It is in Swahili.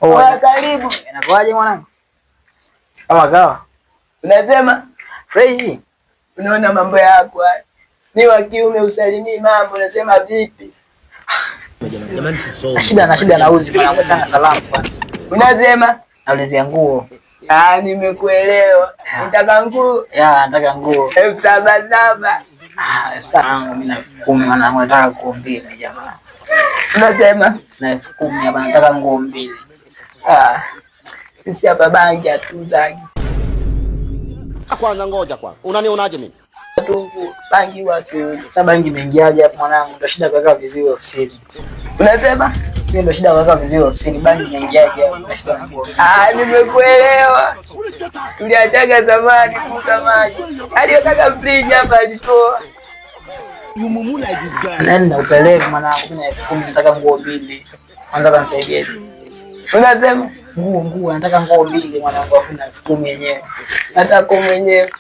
Oh, karibu. Inakuaje mwanangu? Kama kawa. Unasema fresh. Unaona mambo yako haya. Ni wa kiume usalimii mambo, unasema vipi? Na shida nauzi mwanangu, tena salamu bwana. Unasema naulizia nguo. Nimekuelewa. Unataka nguo? Nataka nguo. 7,700. Sana mimi na 10,000 mwanangu, nataka nguo mbili jamaa. Unasema na 10,000 hapa nataka nguo mbili. Sisi hapa bangi hatuzagi. Kwanza ngoja kwanza. Unanionaje mimi? Tungu bangi watu. Sasa bangi imeingiaje hapa mwanangu? Ndio shida kaka viziwi ofisini. Unasema hiyo ndio shida kaka viziwi ofisini. Bangi imeingiaje hapa? Nimekuelewa. Tuliachaga zamani kuuza maji. Hadi kaka fridge hapa alitoa. Nenda upeleke mwanangu, kuna 10,000 nataka nguo mbili. Anza kunisaidie. Unasema nguo nataka nguo mbili mwanangu, afu na 10,000 yenyewe. Nataka mwenyewe.